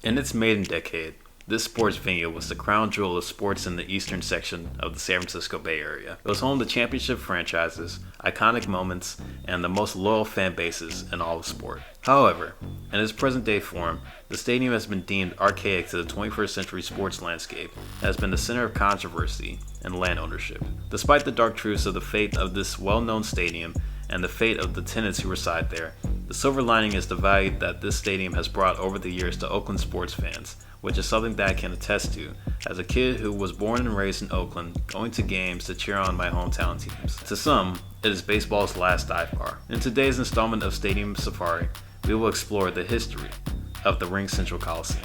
In its maiden decade, this sports venue was the crown jewel of sports in the eastern section of the San Francisco Bay Area. It was home to championship franchises, iconic moments, and the most loyal fan bases in all of sport. However, in its present-day form, the stadium has been deemed archaic to the 21st century sports landscape and has been the center of controversy and land ownership. Despite the dark truths of the fate of this well-known stadium and the fate of the tenants who reside there, the silver lining is the value that this stadium has brought over the years to Oakland sports fans, which is something that I can attest to as a kid who was born and raised in Oakland, going to games to cheer on my hometown teams. To some, it is baseball's last dive bar. In today's installment of Stadium Safari, we will explore the history of the RingCentral Coliseum.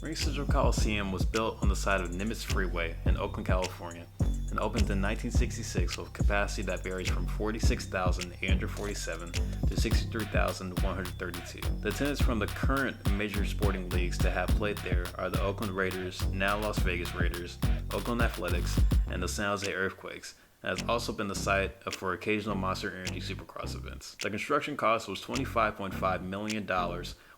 RingCentral Coliseum was built on the side of Nimitz Freeway in Oakland, California, and opened in 1966 with a capacity that varies from 46,847 to 63,132. The tenants from the current major sporting leagues to have played there are the Oakland Raiders, now Las Vegas Raiders, Oakland Athletics, and the San Jose Earthquakes, and has also been the site for occasional Monster Energy Supercross events. The construction cost was $25.5 million,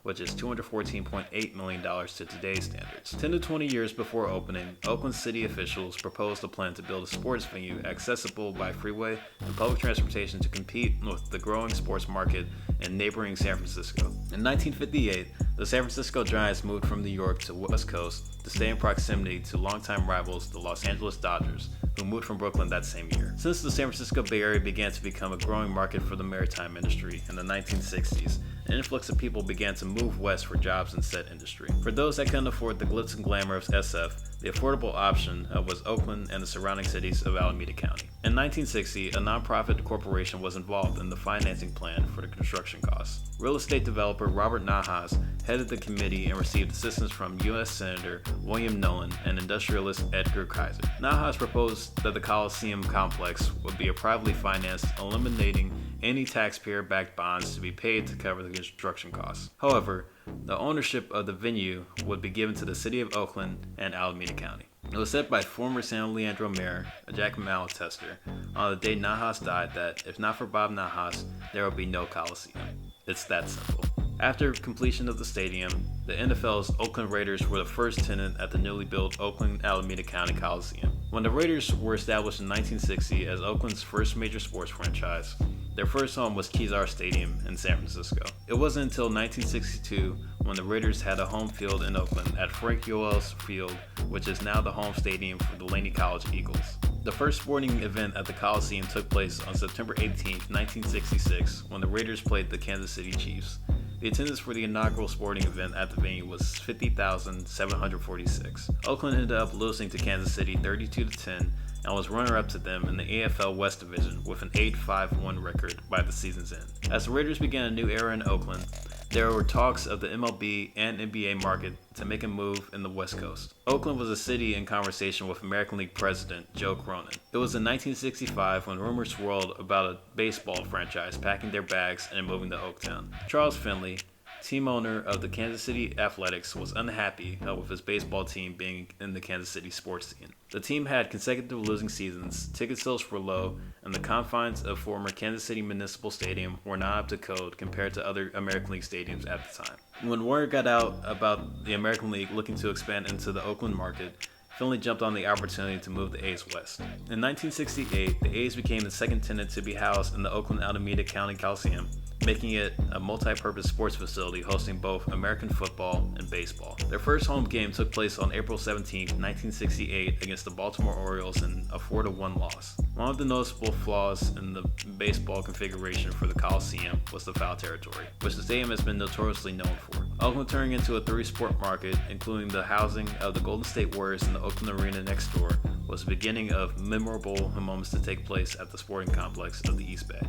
which is $214.8 million to today's standards. 10 to 20 years before opening, Oakland city officials proposed a plan to build a sports venue accessible by freeway and public transportation to compete with the growing sports market in neighboring San Francisco. In 1958, the San Francisco Giants moved from New York to West Coast to stay in proximity to longtime rivals, the Los Angeles Dodgers, who moved from Brooklyn that same year. Since the San Francisco Bay Area began to become a growing market for the maritime industry in the 1960s, an influx of people began to move west for jobs in said industry. For those that couldn't afford the glitz and glamour of SF, the affordable option was Oakland and the surrounding cities of Alameda County. In 1960, a nonprofit corporation was involved in the financing plan for the construction costs. Real estate developer Robert Nahas headed the committee and received assistance from U.S. Senator William Nolan and industrialist Edgar Kaiser. Nahas proposed that the Coliseum complex would be privately financed, eliminating any taxpayer-backed bonds to be paid to cover the construction costs. However, the ownership of the venue would be given to the city of Oakland and Alameda County. It was said by former San Leandro Mayor Jack Malatester on the day Nahas died that if not for Bob Nahas, there would be no Coliseum. It's that simple. After completion of the stadium, the NFL's Oakland Raiders were the first tenant at the newly built Oakland Alameda County Coliseum. When the Raiders were established in 1960 as Oakland's first major sports franchise, their first home was Kezar Stadium in San Francisco. It wasn't until 1962 when the Raiders had a home field in Oakland at Frank Yoel's Field, which is now the home stadium for the Laney College Eagles. The first sporting event at the Coliseum took place on September 18, 1966, when the Raiders played the Kansas City Chiefs. The attendance for the inaugural sporting event at the venue was 50,746. Oakland ended up losing to Kansas City 32-10 and was runner-up to them in the AFL West Division with an 8-5-1 record by the season's end. As the Raiders began a new era in Oakland, there were talks of the MLB and NBA market to make a move in the West Coast. Oakland was a city in conversation with American League president Joe Cronin. It was in 1965 when rumors swirled about a baseball franchise packing their bags and moving to Oaktown. Charles Finley, team owner of the Kansas City Athletics, was unhappy with his baseball team being in the Kansas City sports scene. The team had consecutive losing seasons, ticket sales were low, and the confines of former Kansas City Municipal Stadium were not up to code compared to other American League stadiums at the time. When word got out about the American League looking to expand into the Oakland market, Finley jumped on the opportunity to move the A's west. In 1968, the A's became the second tenant to be housed in the Oakland Alameda County Coliseum, making it a multi-purpose sports facility hosting both American football and baseball. Their first home game took place on April 17, 1968 against the Baltimore Orioles in a 4-1 loss. One of the noticeable flaws in the baseball configuration for the Coliseum was the foul territory, which the stadium has been notoriously known for. Oakland turning into a three-sport market, including the housing of the Golden State Warriors in the Oakland Arena next door, was the beginning of memorable moments to take place at the sporting complex of the East Bay.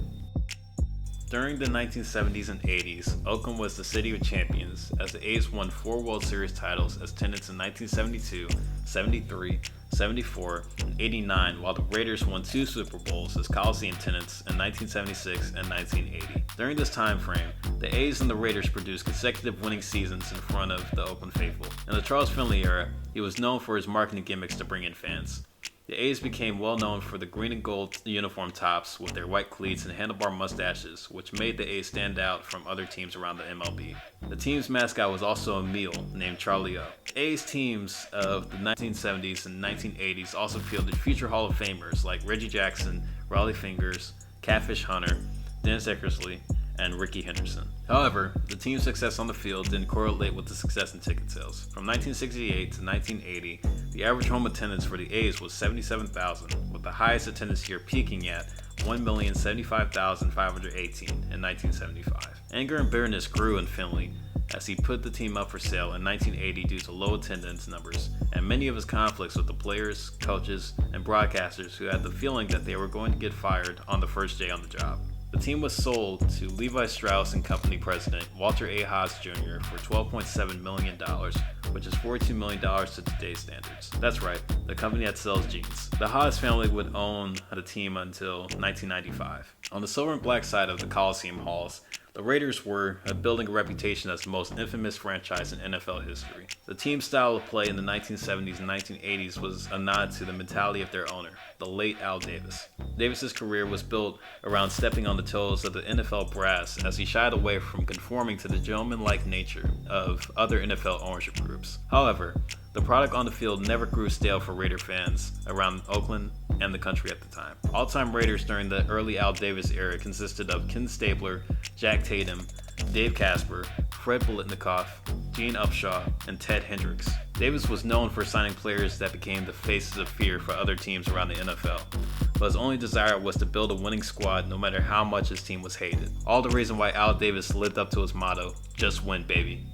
During the 1970s and 80s, Oakland was the city of champions as the A's won 4 World Series titles as tenants in 1972, 73, 74, and 89, while the Raiders won 2 Super Bowls as Coliseum tenants in 1976 and 1980. During this time frame, the A's and the Raiders produced consecutive winning seasons in front of the Oakland faithful. In the Charles Finley era, he was known for his marketing gimmicks to bring in fans. The A's became well known for the green and gold uniform tops with their white cleats and handlebar mustaches, which made the A's stand out from other teams around the MLB. The team's mascot was also a mule named Charlie O. A's teams of the 1970s and 1980s also fielded future Hall of Famers like Reggie Jackson, Raleigh Fingers, Catfish Hunter, Dennis Eckersley, and Rickey Henderson. However, the team's success on the field didn't correlate with the success in ticket sales. From 1968 to 1980, the average home attendance for the A's was 77,000, with the highest attendance year peaking at 1,075,518 in 1975. Anger and bitterness grew in Finley as he put the team up for sale in 1980 due to low attendance numbers and many of his conflicts with the players, coaches, and broadcasters who had the feeling that they were going to get fired on the first day on the job. The team was sold to Levi Strauss & Company president Walter A. Haas Jr. for $12.7 million, which is $42 million to today's standards. That's right, the company that sells jeans. The Haas family would own the team until 1995. On the silver and black side of the Coliseum halls, the Raiders were building a reputation as the most infamous franchise in NFL history. The team's style of play in the 1970s and 1980s was a nod to the mentality of their owner, the late Al Davis. Davis's career was built around stepping on the toes of the NFL brass as he shied away from conforming to the gentleman-like nature of other NFL ownership groups. However, the product on the field never grew stale for Raider fans around Oakland and the country at the time. All-time Raiders during the early Al Davis era consisted of Ken Stabler, Jack Tatum, Dave Casper, Fred Biletnikoff, Gene Upshaw, and Ted Hendricks. Davis was known for signing players that became the faces of fear for other teams around the NFL, but his only desire was to build a winning squad no matter how much his team was hated. All the reason why Al Davis lived up to his motto, just win baby.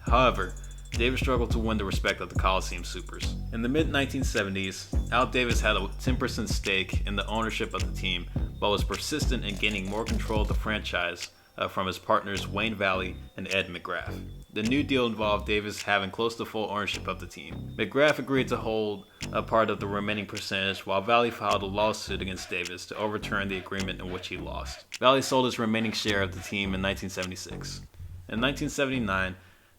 However, Davis struggled to win the respect of the Coliseum Supers. In the mid-1970s, Al Davis had a 10% stake in the ownership of the team, but was persistent in gaining more control of the franchise from his partners Wayne Valley and Ed McGrath. The new deal involved Davis having close to full ownership of the team. McGrath agreed to hold a part of the remaining percentage, while Valley filed a lawsuit against Davis to overturn the agreement in which he lost. Valley sold his remaining share of the team in 1976. In 1979,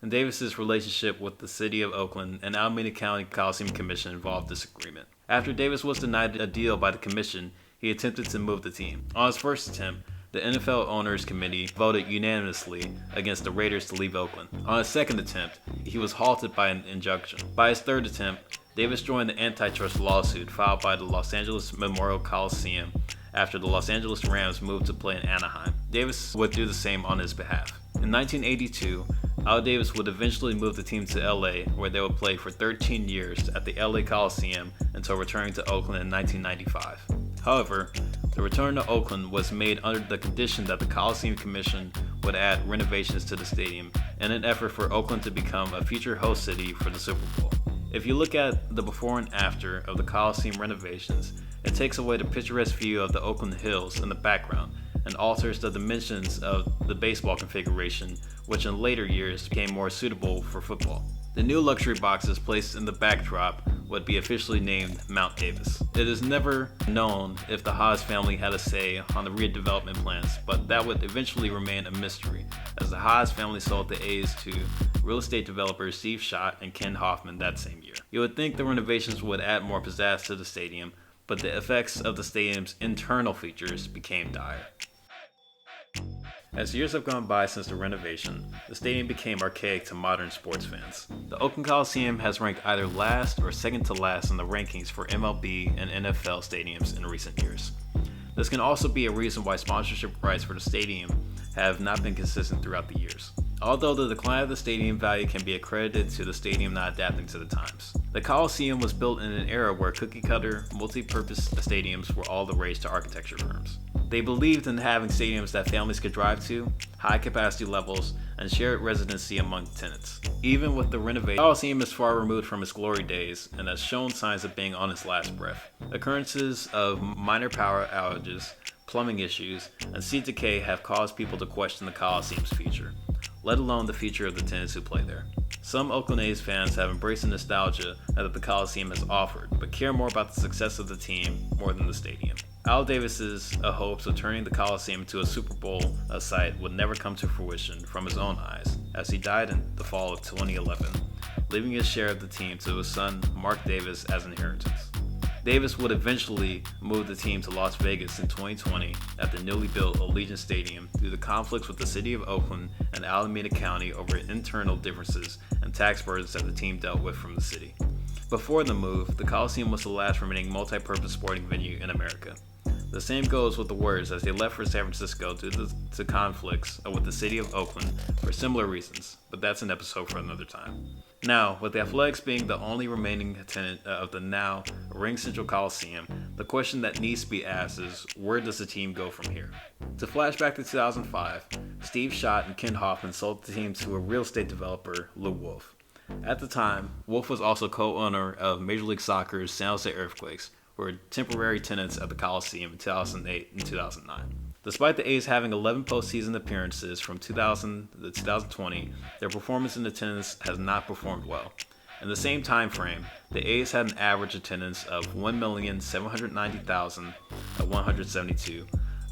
Davis's relationship with the City of Oakland and Alameda County Coliseum Commission involved disagreement. After Davis was denied a deal by the commission, he attempted to move the team. On his first attempt, the NFL Owners Committee voted unanimously against the Raiders to leave Oakland. On his second attempt, he was halted by an injunction. By his third attempt, Davis joined the antitrust lawsuit filed by the Los Angeles Memorial Coliseum after the Los Angeles Rams moved to play in Anaheim. Davis would do the same on his behalf. In 1982, Al Davis would eventually move the team to LA, where they would play for 13 years at the LA Coliseum until returning to Oakland in 1995. However, the return to Oakland was made under the condition that the Coliseum Commission would add renovations to the stadium in an effort for Oakland to become a future host city for the Super Bowl. If you look at the before and after of the Coliseum renovations, it takes away the picturesque view of the Oakland Hills in the background and alters the dimensions of the baseball configuration, which in later years became more suitable for football. The new luxury boxes placed in the backdrop would be officially named Mount Davis. It is never known if the Haas family had a say on the redevelopment plans, but that would eventually remain a mystery, as the Haas family sold the A's to real estate developers Steve Schott and Ken Hoffman that same year. You would think the renovations would add more pizzazz to the stadium, but the effects of the stadium's internal features became dire. As years have gone by since the renovation, the stadium became archaic to modern sports fans. The Oakland Coliseum has ranked either last or second to last in the rankings for MLB and NFL stadiums in recent years. This can also be a reason why sponsorship rights for the stadium have not been consistent throughout the years. Although the decline of the stadium value can be accredited to the stadium not adapting to the times. The Coliseum was built in an era where cookie-cutter, multi-purpose stadiums were all the rage to architecture firms. They believed in having stadiums that families could drive to, high capacity levels, and shared residency among tenants. Even with the renovation, the Coliseum is far removed from its glory days and has shown signs of being on its last breath. Occurrences of minor power outages, plumbing issues, and seat decay have caused people to question the Coliseum's future, let alone the future of the tenants who play there. Some Oakland A's fans have embraced the nostalgia that the Coliseum has offered, but care more about the success of the team more than the stadium. Al Davis's hopes of turning the Coliseum into a Super Bowl site would never come to fruition from his own eyes, as he died in the fall of 2011, leaving his share of the team to his son Mark Davis as inheritance. Davis would eventually move the team to Las Vegas in 2020 at the newly built Allegiant Stadium due to conflicts with the city of Oakland and Alameda County over internal differences and tax burdens that the team dealt with from the city. Before the move, the Coliseum was the last remaining multi-purpose sporting venue in America. The same goes with the Warriors as they left for San Francisco due to conflicts with the city of Oakland for similar reasons, but that's an episode for another time. Now, with the Athletics being the only remaining tenant of the now ring-central Coliseum, the question that needs to be asked is, where does the team go from here? To flash back to 2005, Steve Schott and Ken Hoffman sold the team to a real estate developer, Lou Wolf. At the time, Wolf was also co-owner of Major League Soccer's San Jose Earthquakes, who were temporary tenants at the Coliseum in 2008 and 2009. Despite the A's having 11 postseason appearances from 2000 to 2020, their performance in attendance has not performed well. In the same time frame, the A's had an average attendance of 1,790,172,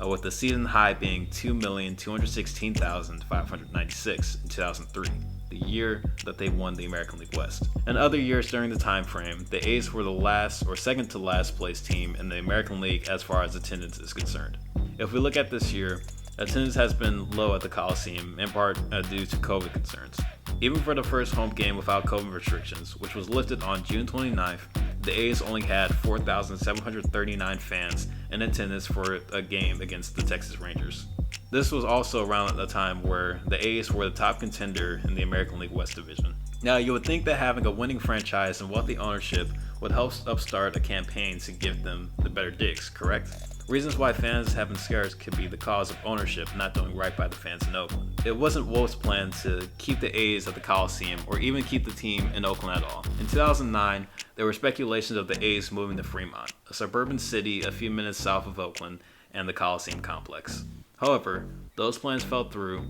with the season high being 2,216,596 in 2003. The year that they won the American League West. In other years during the time frame, the A's were the last or second to last place team in the American League as far as attendance is concerned. If we look at this year, attendance has been low at the Coliseum, in part due to COVID concerns. Even for the first home game without COVID restrictions, which was lifted on June 29th, the A's only had 4,739 fans in attendance for a game against the Texas Rangers. This was also around the time where the A's were the top contender in the American League West Division. Now, you would think that having a winning franchise and wealthy ownership would help upstart a campaign to give them the better digs, correct? Reasons why fans have been scarce could be the cause of ownership not doing right by the fans in Oakland. It wasn't Wolf's plan to keep the A's at the Coliseum or even keep the team in Oakland at all. In 2009, there were speculations of the A's moving to Fremont, a suburban city a few minutes south of Oakland and the Coliseum complex. However, those plans fell through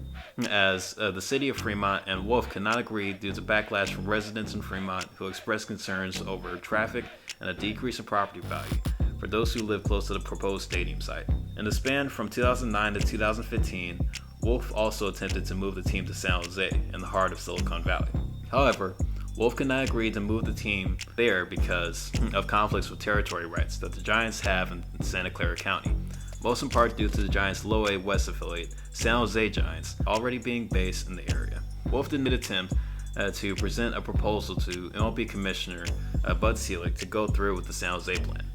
as the city of Fremont and Wolf could not agree due to backlash from residents in Fremont who expressed concerns over traffic and a decrease in property value for those who live close to the proposed stadium site. In the span from 2009 to 2015, Wolf also attempted to move the team to San Jose in the heart of Silicon Valley. However, Wolf could not agree to move the team there because of conflicts with territory rights that the Giants have in Santa Clara County, most in part due to the Giants' Low A West affiliate, San Jose Giants, already being based in the area. Wolf did not attempt to present a proposal to MLB Commissioner Bud Selig to go through with the San Jose plan.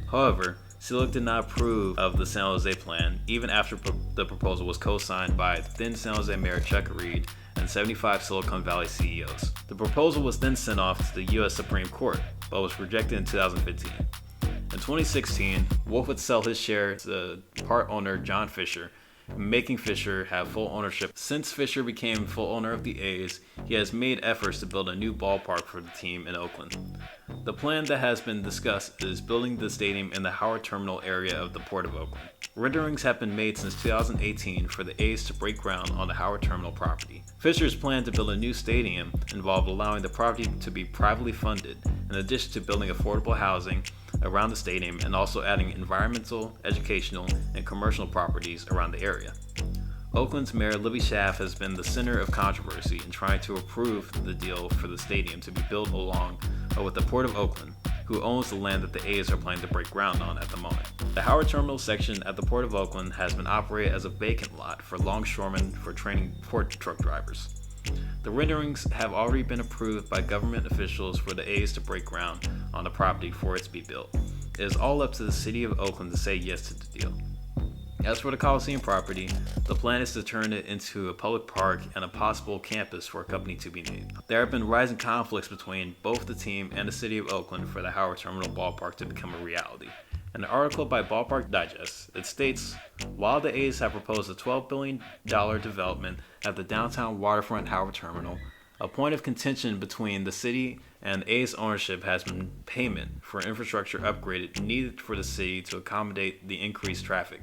However, Selig did not approve of the San Jose plan, even after the proposal was co-signed by then San Jose Mayor Chuck Reed and 75 Silicon Valley CEOs. The proposal was then sent off to the U.S. Supreme Court, but was rejected in 2015. In 2016, Wolf would sell his share to part owner John Fisher, making Fisher have full ownership. Since Fisher became full owner of the A's, he has made efforts to build a new ballpark for the team in Oakland. The plan that has been discussed is building the stadium in the Howard Terminal area of the Port of Oakland. Renderings have been made since 2018 for the A's to break ground on the Howard Terminal property. Fisher's plan to build a new stadium involved allowing the property to be privately funded, in addition to building affordable housing around the stadium and also adding environmental, educational, and commercial properties around the area. Oakland's Mayor Libby Schaaf has been the center of controversy in trying to approve the deal for the stadium to be built along with the Port of Oakland, who owns the land that the A's are planning to break ground on at the moment. The Howard Terminal section at the Port of Oakland has been operated as a vacant lot for longshoremen for training port truck drivers. The renderings have already been approved by government officials for the A's to break ground on the property for it to be built. It is all up to the city of Oakland to say yes to the deal. As for the Coliseum property, the plan is to turn it into a public park and a possible campus for a company to be named. There have been rising conflicts between both the team and the city of Oakland for the Howard Terminal ballpark to become a reality. In an article by Ballpark Digest, it states, while the A's have proposed a $12 billion development at the downtown waterfront Howard Terminal, a point of contention between the city and A's ownership has been payment for infrastructure upgraded needed for the city to accommodate the increased traffic,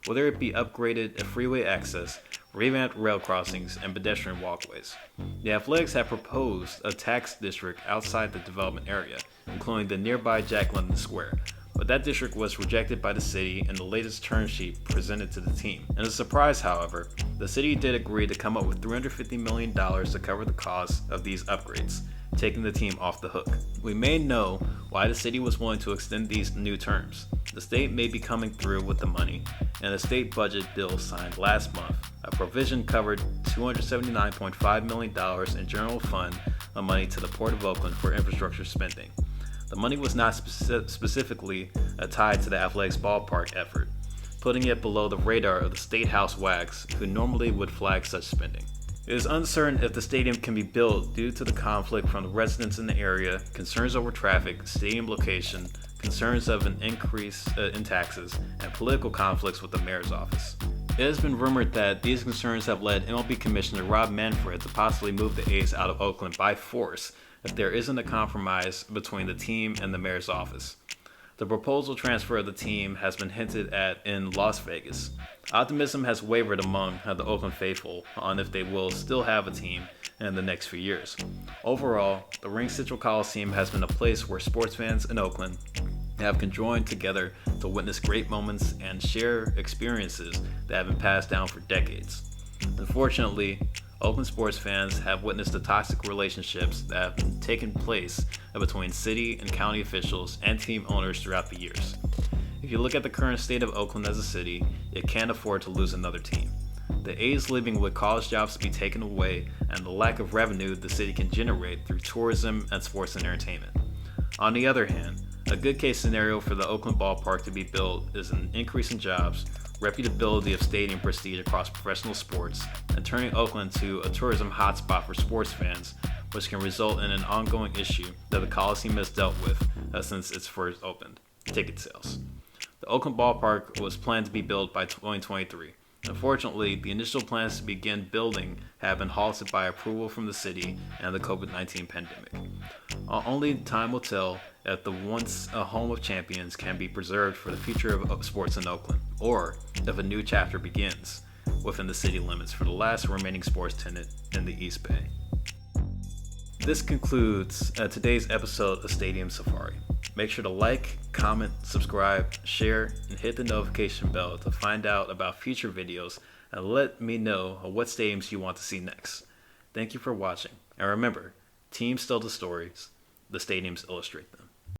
whether it be upgraded freeway access, revamped rail crossings, and pedestrian walkways. The Athletics have proposed a tax district outside the development area, including the nearby Jack London Square, but that district was rejected by the city in the latest term sheet presented to the team. In a surprise, however, the city did agree to come up with $350 million to cover the cost of these upgrades, taking the team off the hook. We may know why the city was willing to extend these new terms. The state may be coming through with the money, and the state budget bill signed last month. A provision covered $279.5 million in general fund of money to the Port of Oakland for infrastructure spending. The money was not specifically tied to the athletics ballpark effort, putting it below the radar of the State House WAGs, who normally would flag such spending. It is uncertain if the stadium can be built due to the conflict from the residents in the area, concerns over traffic, stadium location, concerns of an increase in taxes, and political conflicts with the mayor's office. It has been rumored that these concerns have led MLB Commissioner Rob Manfred to possibly move the A's out of Oakland by force if there isn't a compromise between the team and the mayor's office. The proposal transfer of the team has been hinted at in Las Vegas. Optimism has wavered among the Oakland faithful on if they will still have a team in the next few years. Overall, the RingCentral Coliseum has been a place where sports fans in Oakland have conjoined together to witness great moments and share experiences that have been passed down for decades. Unfortunately, Oakland sports fans have witnessed the toxic relationships that have been taking place between city and county officials and team owners throughout the years. If you look at the current state of Oakland as a city, it can't afford to lose another team. The A's living with college jobs to be taken away and the lack of revenue the city can generate through tourism and sports and entertainment. On the other hand, a good case scenario for the Oakland ballpark to be built is an increase in jobs, reputability of stadium prestige across professional sports, and turning Oakland to a tourism hotspot for sports fans, which can result in an ongoing issue that the Coliseum has dealt with since its first opened: ticket sales. The Oakland ballpark was planned to be built by 2023. Unfortunately, the initial plans to begin building have been halted by approval from the city and the COVID-19 pandemic. Only time will tell if the once a home of champions can be preserved for the future of sports in Oakland, or if a new chapter begins within the city limits for the last remaining sports tenant in the East Bay. This concludes today's episode of Stadium Safari. Make sure to like, comment, subscribe, share, and hit the notification bell to find out about future videos and let me know what stadiums you want to see next. Thank you for watching, and remember, teams tell the stories, the stadiums illustrate them.